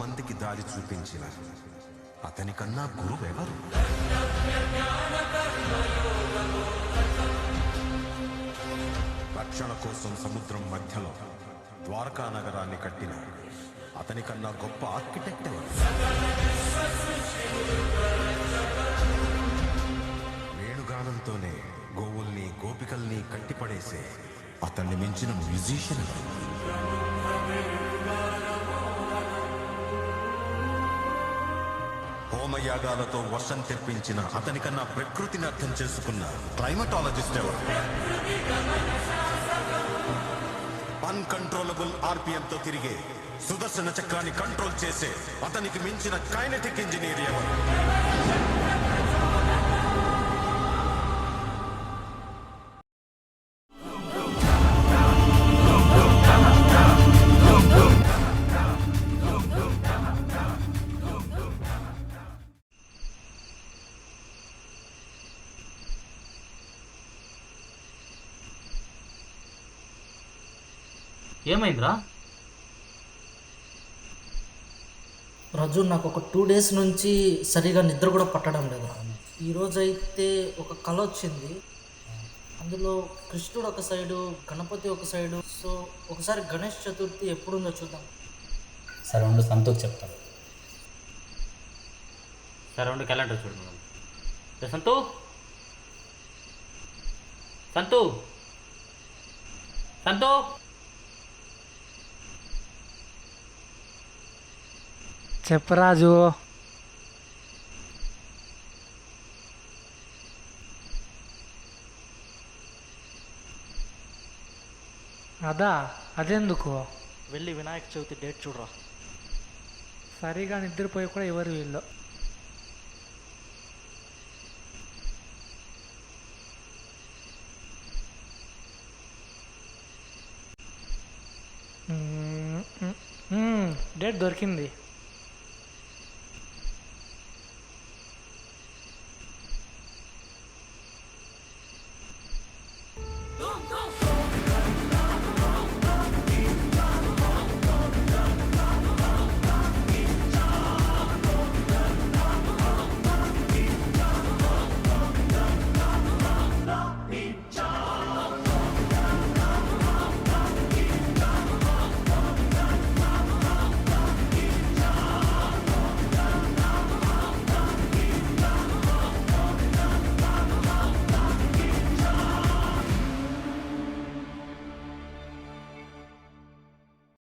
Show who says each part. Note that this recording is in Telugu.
Speaker 1: అంతమందికి దారి చూపించిన అతనికన్నా గురువెవరు? రక్షణ కోసం సముద్రం మధ్యలో ద్వారకా నగరాన్ని కట్టిన అతనికన్నా గొప్ప ఆర్కిటెక్ట్ ఎవరు? వేణుగానంతోనే గోవుల్ని గోపికల్ని కట్టిపడేసే అతన్ని మించిన మ్యూజిషియన్ ఎవరు? హోమయాగాలతో వర్షం తెప్పించిన అతనికన్నా ప్రకృతిని అర్థం చేసుకున్న క్లైమటాలజిస్ట్ ఎవరు? అన్కంట్రోలబుల్ ఆర్పిఎంతో తిరిగే సుదర్శన చక్రాన్ని కంట్రోల్ చేసే అతనికి మించిన కైనెటిక్ ఇంజనీర్ ఎవరు?
Speaker 2: ఏమైందిరా?
Speaker 3: రాజు, నాకు ఒక 2 days నుంచి సరిగా నిద్ర కూడా పట్టడం లేదు. ఈరోజైతే ఒక కళ వచ్చింది. అందులో కృష్ణుడు ఒక సైడు, గణపతి ఒక సైడు. సో ఒకసారి గణేష్ చతుర్థి ఎప్పుడుందో చూద్దాం.
Speaker 4: సరే ఉండు, సంతోష్ చెప్తాను.
Speaker 2: సరే ఉండు, క్యాలెండర్ చూడు. సంతూ సంతూ సంతూ
Speaker 5: చెప్పరాజు. అదెందుకు?
Speaker 3: వెళ్ళి వినాయక చవితి డేట్ చూడరా.
Speaker 5: సరిగా నిద్రపోయి కూడా ఎవరు వీళ్ళు. డేట్ దొరికింది.